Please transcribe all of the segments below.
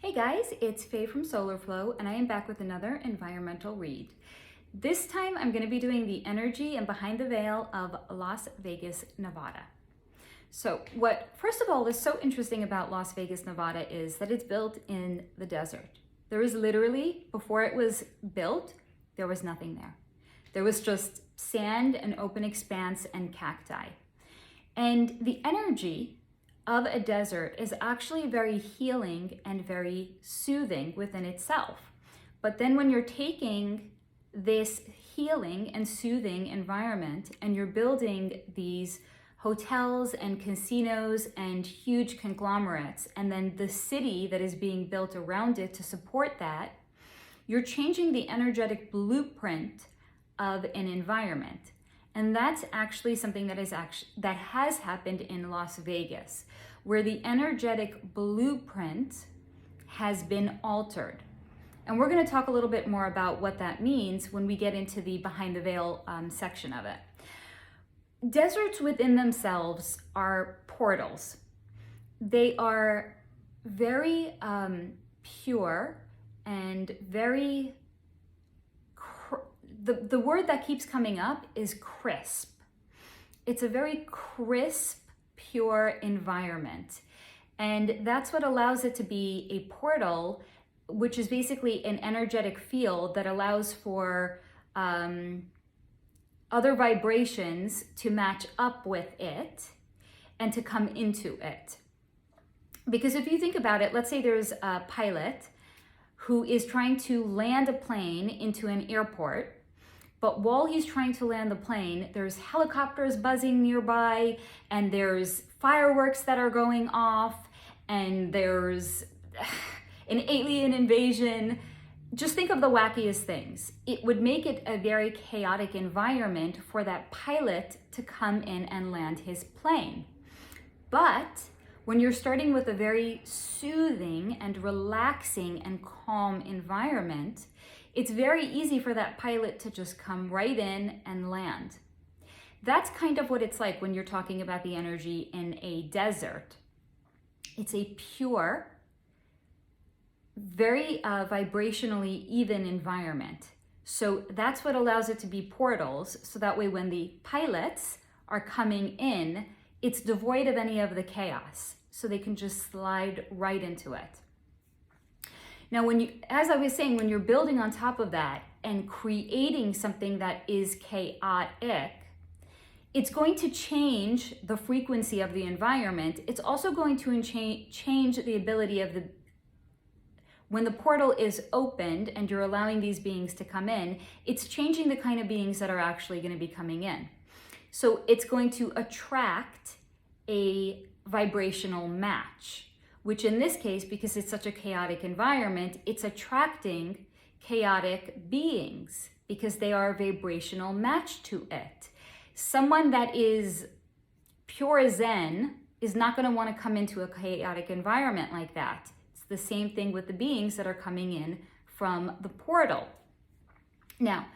Hey guys, it's Faye from Solar Flow, and I am back with another environmental read. This time I'm going to be doing the energy and behind the veil of Las Vegas, Nevada. So what, first of all, is so interesting about Las Vegas, Nevada is that it's built in the desert. There is literally, before it was built, there was nothing there. There was just sand and open expanse and cacti. And the energy of a desert is actually very healing and very soothing within itself. But then when you're taking this healing and soothing environment and you're building these hotels and casinos and huge conglomerates, and then the city that is being built around it to support that, you're changing the energetic blueprint of an environment. And that's actually something that has happened in Las Vegas, where the energetic blueprint has been altered. And we're going to talk a little bit more about what that means when we get into the behind the veil section of it. Deserts within themselves are portals. They are very pure and very the word that keeps coming up is crisp. It's a very crisp, pure environment. And that's what allows it to be a portal, which is basically an energetic field that allows for other vibrations to match up with it and to come into it. Because if you think about it, let's say there's a pilot who is trying to land a plane into an airport. But while he's trying to land the plane, there's helicopters buzzing nearby, and there's fireworks that are going off, and there's an alien invasion. Just think of the wackiest things. It would make it a very chaotic environment for that pilot to come in and land his plane. But when you're starting with a very soothing and relaxing and calm environment, it's very easy for that pilot to just come right in and land. That's kind of what it's like when you're talking about the energy in a desert. It's a pure, very vibrationally even environment. So that's what allows it to be portals. So that way when the pilots are coming in, it's devoid of any of the chaos. So they can just slide right into it. Now, as I was saying, when you're building on top of that and creating something that is chaotic, it's going to change the frequency of the environment. It's also going to change the ability of when the portal is opened and you're allowing these beings to come in, it's changing the kind of beings that are actually going to be coming in. So it's going to attract a vibrational match, which in this case, because it's such a chaotic environment, it's attracting chaotic beings because they are a vibrational match to it. Someone that is pure Zen is not going to want to come into a chaotic environment like that. It's the same thing with the beings that are coming in from the portal. Now,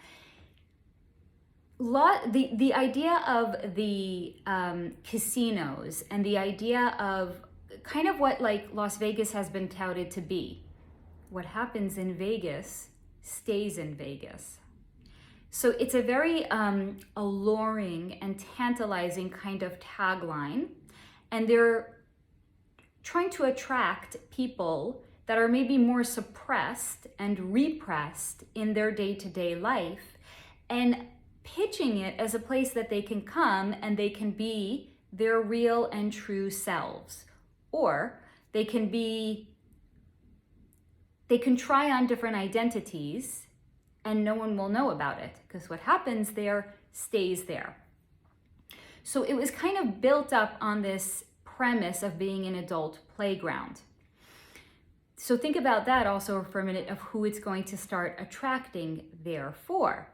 the idea of the casinos and the idea of kind of what like Las Vegas has been touted to be. What happens in Vegas stays in Vegas. So it's a very alluring and tantalizing kind of tagline. And they're trying to attract people that are maybe more suppressed and repressed in their day-to-day life and pitching it as a place that they can come and they can be their real and true selves. Or they can try on different identities and no one will know about it because what happens there stays there. So it was kind of built up on this premise of being an adult playground. So think about that also for a minute of who it's going to start attracting therefore.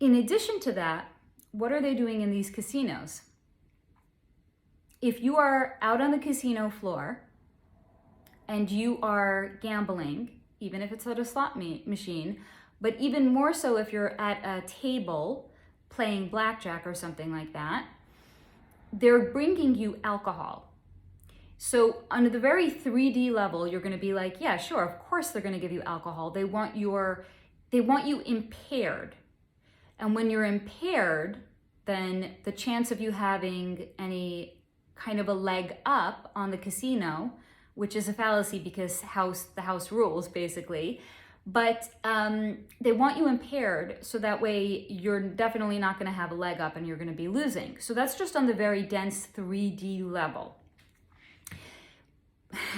In addition to that, what are they doing in these casinos? If you are out on the casino floor and you are gambling, even if it's at a slot machine, but even more so if you're at a table playing blackjack or something like that, they're bringing you alcohol. So on the very 3D level, you're going to be like, yeah, sure, of course they're going to give you alcohol. They want you impaired. And when you're impaired, then the chance of you having any kind of a leg up on the casino, which is a fallacy because the house rules basically, but they want you impaired so that way you're definitely not going to have a leg up and you're going to be losing. So that's just on the very dense 3D level.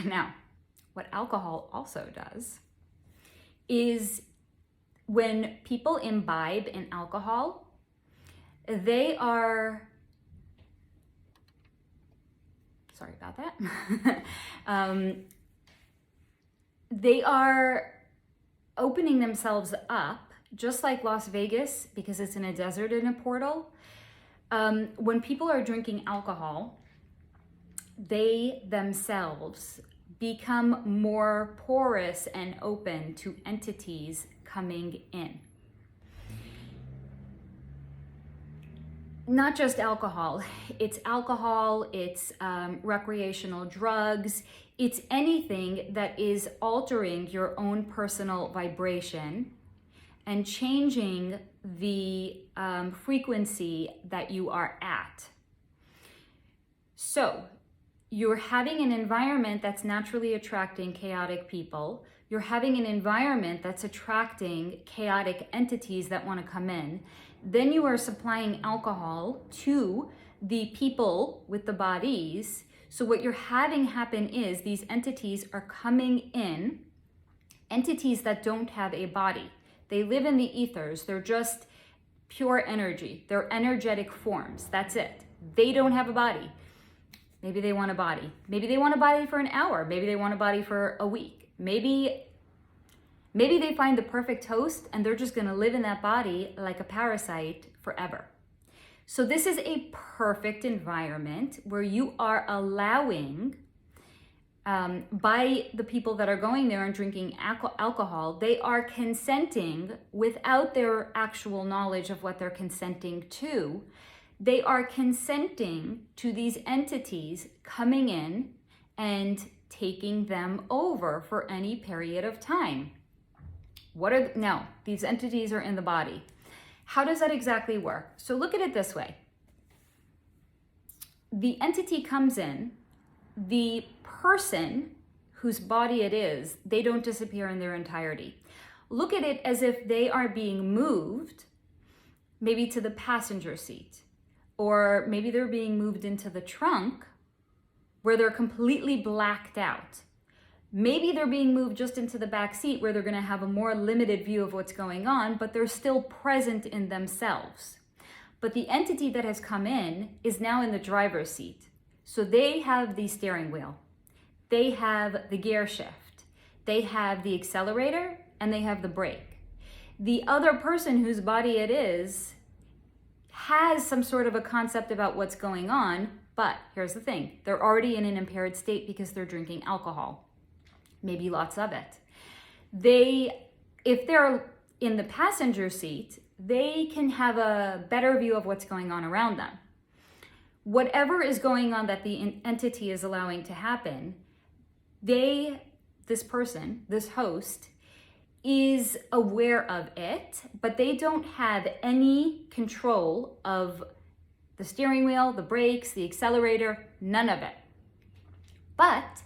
Now, what alcohol also does is when people imbibe in alcohol, they are, sorry about that, they are opening themselves up, just like Las Vegas, because it's in a desert in a portal. When people are drinking alcohol, they themselves become more porous and open to entities coming in. Not just alcohol, it's recreational drugs, it's anything that is altering your own personal vibration and changing the frequency that you are at. So, you're having an environment that's naturally attracting chaotic people. You're having an environment that's attracting chaotic entities that want to come in. Then you are supplying alcohol to the people with the bodies. So what you're having happen is these entities are coming in, entities that don't have a body. They live in the ethers. They're just pure energy. They're energetic forms. That's it. They don't have a body. Maybe they want a body. Maybe they want a body for an hour. Maybe they want a body for a week. Maybe they find the perfect host and they're just going to live in that body like a parasite forever. So this is a perfect environment where you are allowing, by the people that are going there and drinking alcohol, they are consenting without their actual knowledge of what they're consenting to. They are consenting to these entities coming in and taking them over for any period of time. Now, these entities are in the body. How does that exactly work? So look at it this way. The entity comes in, the person whose body it is, they don't disappear in their entirety. Look at it as if they are being moved, maybe to the passenger seat, or maybe they're being moved into the trunk where they're completely blacked out. Maybe they're being moved just into the back seat where they're going to have a more limited view of what's going on, but they're still present in themselves. But the entity that has come in is now in the driver's seat. So they have the steering wheel, they have the gear shift, they have the accelerator, and they have the brake. The other person whose body it is has some sort of a concept about what's going on, but here's the thing, they're already in an impaired state because they're drinking alcohol, maybe lots of it. If they're in the passenger seat, they can have a better view of what's going on around them. Whatever is going on that the entity is allowing to happen, this person, this host, is aware of it, but they don't have any control of the steering wheel, the brakes, the accelerator, none of it. But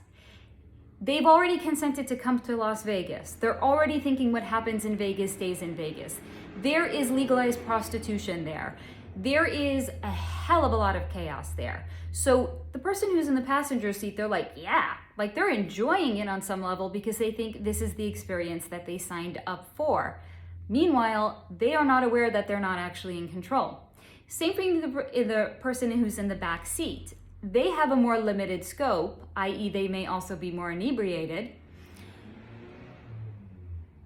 they've already consented to come to Las Vegas. They're already thinking what happens in Vegas stays in Vegas. There is legalized prostitution there. There is a hell of a lot of chaos there. So the person who's in the passenger seat, they're like, yeah, like they're enjoying it on some level because they think this is the experience that they signed up for. Meanwhile, they are not aware that they're not actually in control. Same thing with the person who's in the back seat. They have a more limited scope, i.e. they may also be more inebriated.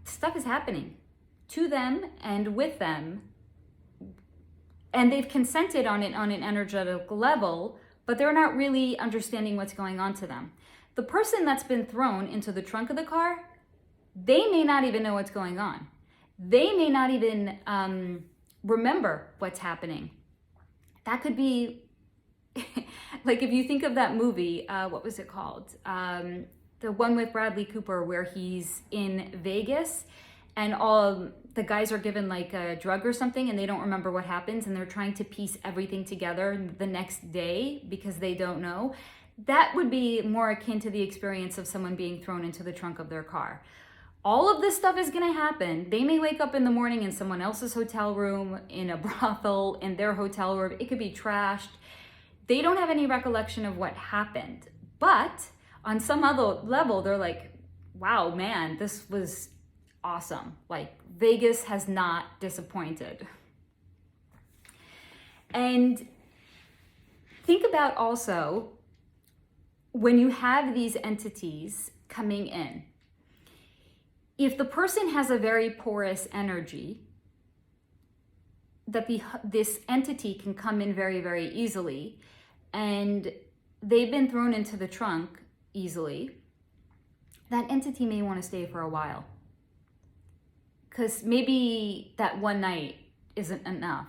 Stuff is happening to them and with them, and they've consented on an energetic level, but they're not really understanding what's going on to them. The person that's been thrown into the trunk of the car, they may not even know what's going on. They may not even remember what's happening. That could be like if you think of that movie, what was it called? The one with Bradley Cooper where he's in Vegas and all the guys are given like a drug or something and they don't remember what happens and they're trying to piece everything together the next day because they don't know. That would be more akin to the experience of someone being thrown into the trunk of their car. All of this stuff is going to happen. They may wake up in the morning in someone else's hotel room, in a brothel, in their hotel room. It could be trashed. They don't have any recollection of what happened. But on some other level, they're like, wow, man, this was awesome. Like, Vegas has not disappointed. And think about also when you have these entities coming in. If the person has a very porous energy, that this entity can come in very, very easily, and they've been thrown into the trunk easily, that entity may want to stay for a while. Because maybe that one night isn't enough.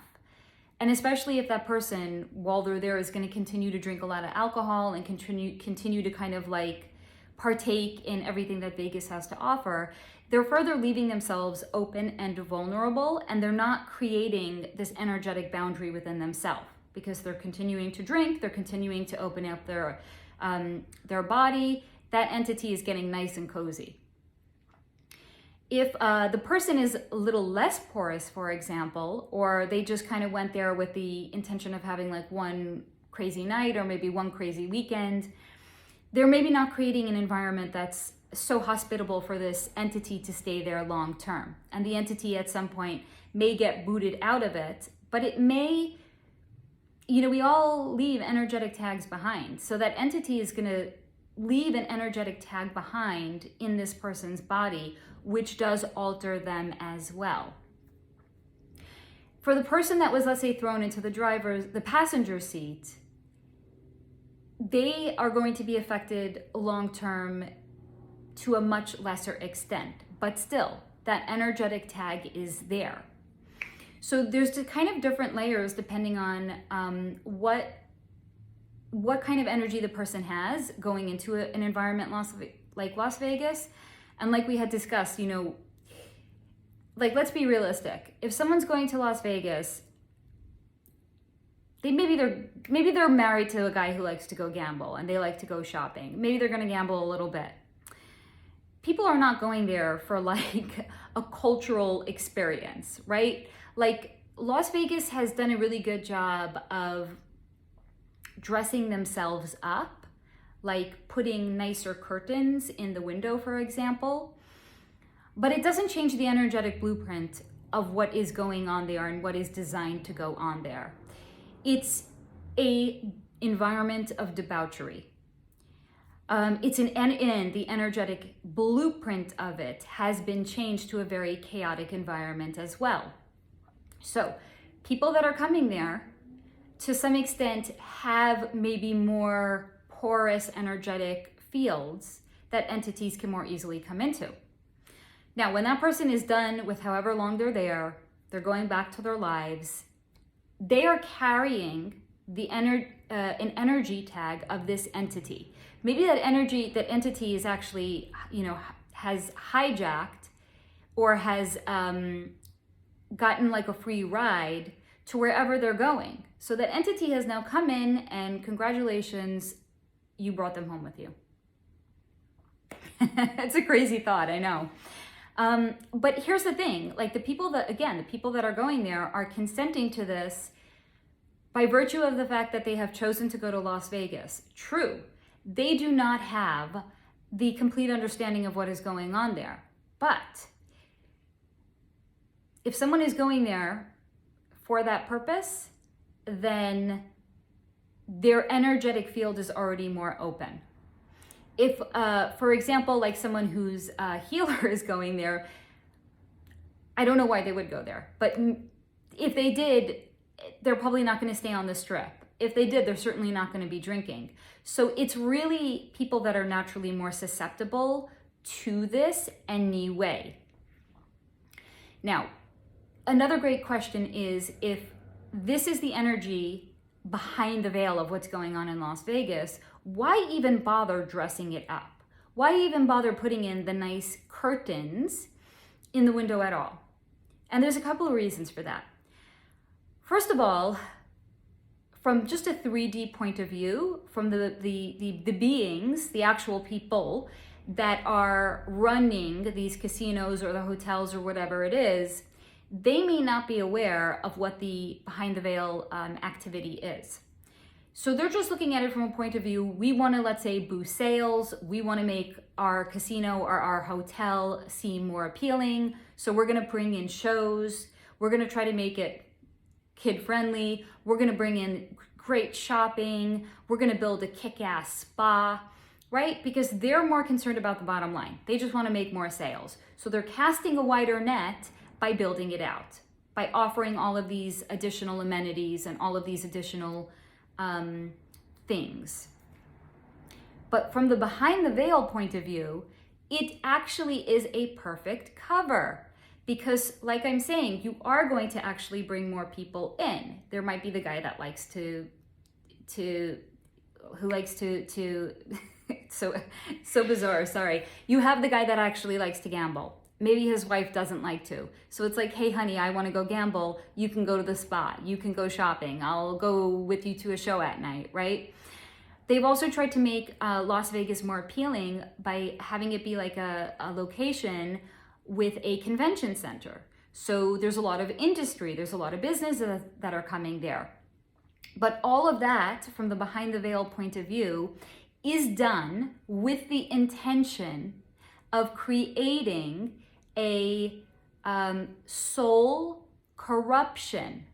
And especially if that person, while they're there, is going to continue to drink a lot of alcohol and continue to kind of like partake in everything that Vegas has to offer, they're further leaving themselves open and vulnerable, and they're not creating this energetic boundary within themselves because they're continuing to drink, they're continuing to open up their body. That entity is getting nice and cozy. If the person is a little less porous, for example, or they just kind of went there with the intention of having like one crazy night or maybe one crazy weekend, they're maybe not creating an environment that's so hospitable for this entity to stay there long term. And the entity at some point may get booted out of it, but it may, we all leave energetic tags behind. So that entity is going to leave an energetic tag behind in this person's body, which does alter them as well. For the person that was, let's say, thrown into the passenger seat, they are going to be affected long term to a much lesser extent, but still, that energetic tag is there. So there's the kind of different layers depending on what kind of energy the person has going into an environment like Las Vegas. And like we had discussed, like, let's be realistic. If someone's going to Las Vegas, maybe they're married to a guy who likes to go gamble and they like to go shopping. Maybe they're going to gamble a little bit. People are not going there for like a cultural experience, right? Like, Las Vegas has done a really good job of dressing themselves up, like putting nicer curtains in the window, for example. But it doesn't change the energetic blueprint of what is going on there and what is designed to go on there. It's a environment of debauchery. It's the energetic blueprint of it has been changed to a very chaotic environment as well. So people that are coming there, to some extent, have maybe more porous energetic fields that entities can more easily come into. Now, when that person is done with however long they're there, they're going back to their lives, they are carrying an energy tag of this entity. Maybe that entity is actually, has hijacked or has gotten like a free ride to wherever they're going. So that entity has now come in, and congratulations, you brought them home with you. It's a crazy thought, I know. But here's the thing, like the people that are going there are consenting to this by virtue of the fact that they have chosen to go to Las Vegas. True, they do not have the complete understanding of what is going on there. But if someone is going there for that purpose, then their energetic field is already more open. If, for example, like someone who's a healer is going there, I don't know why they would go there, but if they did, they're probably not going to stay on the strip. If they did, they're certainly not going to be drinking. So it's really people that are naturally more susceptible to this anyway. Now, another great question is, if this is the energy behind the veil of what's going on in Las Vegas, why even bother dressing it up? Why even bother putting in the nice curtains in the window at all? And there's a couple of reasons for that. First of all, from just a 3D point of view, from the beings, the actual people that are running these casinos or the hotels or whatever it is, they may not be aware of what the behind the veil activity is. So they're just looking at it from a point of view, we want to, let's say, boost sales. We want to make our casino or our hotel seem more appealing. So we're going to bring in shows. We're going to try to make it kid-friendly. We're going to bring in great shopping. We're going to build a kick-ass spa, right? Because they're more concerned about the bottom line. They just want to make more sales. So they're casting a wider net by building it out, by offering all of these additional amenities and all of these additional things. But from the behind the veil point of view, it actually is a perfect cover, because like I'm saying, you are going to actually bring more people in. There might be the guy that likes to so bizarre, sorry. You have the guy that actually likes to gamble. Maybe his wife doesn't like to. So it's like, hey, honey, I want to go gamble. You can go to the spa. You can go shopping. I'll go with you to a show at night, right? They've also tried to make Las Vegas more appealing by having it be like a location with a convention center. So there's a lot of industry. There's a lot of businesses that are coming there. But all of that, from the behind the veil point of view, is done with the intention of creating a soul corruption.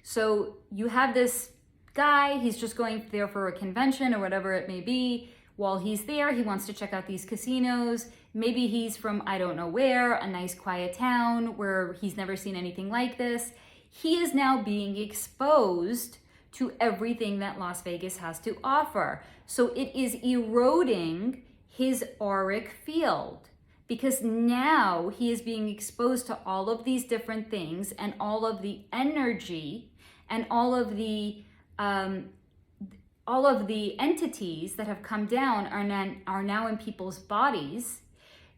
So you have this guy, he's just going there for a convention or whatever it may be. While he's there, he wants to check out these casinos. Maybe he's from I don't know where, a nice quiet town where he's never seen anything like this. He is now being exposed to everything that Las Vegas has to offer. So it is eroding his auric field, because now he is being exposed to all of these different things, and all of the energy and all of the entities that have come down are now in people's bodies.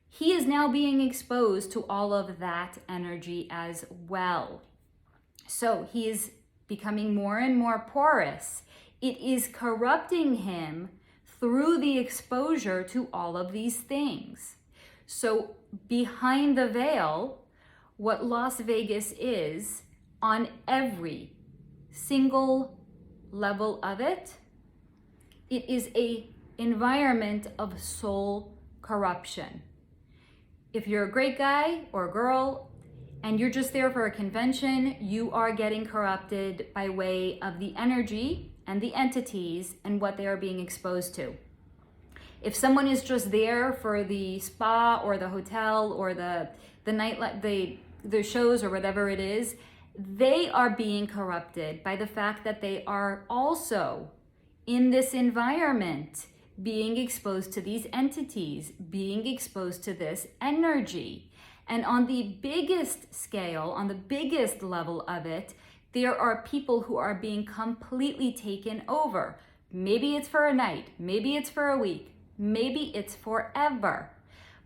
He is now being exposed to all of that energy as well. So he is becoming more and more porous. It is corrupting him through the exposure to all of these things. So behind the veil, what Las Vegas is, on every single level of it, it is an environment of soul corruption. If you're a great guy or a girl and you're just there for a convention, you are getting corrupted by way of the energy and the entities and what they are being exposed to. If someone is just there for the spa or the hotel or the shows or whatever it is, they are being corrupted by the fact that they are also in this environment, being exposed to these entities, being exposed to this energy. And on the biggest scale, on the biggest level of it, there are people who are being completely taken over. Maybe it's for a night, maybe it's for a week, maybe it's forever.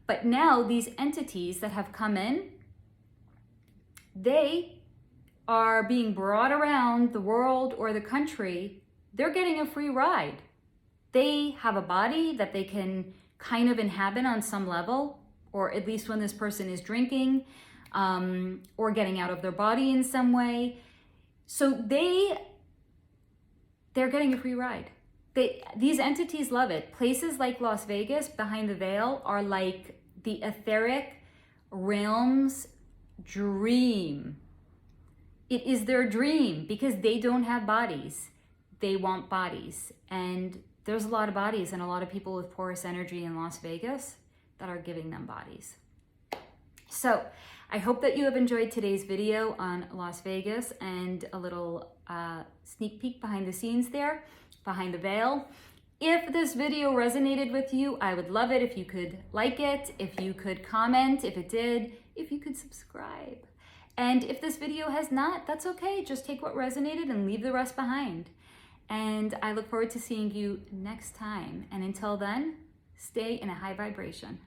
But now these entities that have come in, they are being brought around the world or the country. They're getting a free ride. They have a body that they can kind of inhabit on some level, or at least when this person is drinking, or getting out of their body in some way. So they're getting a free ride. These entities love it. Places like Las Vegas, behind the veil, are like the etheric realm's dream. It is their dream because they don't have bodies. They want bodies. And there's a lot of bodies and a lot of people with porous energy in Las Vegas that are giving them bodies. So I hope that you have enjoyed today's video on Las Vegas and a little sneak peek behind the scenes there, behind the veil. If this video resonated with you, I would love it if you could like it, if you could comment, if it did, if you could subscribe. And if this video has not, that's okay. Just take what resonated and leave the rest behind. And I look forward to seeing you next time. And until then, stay in a high vibration.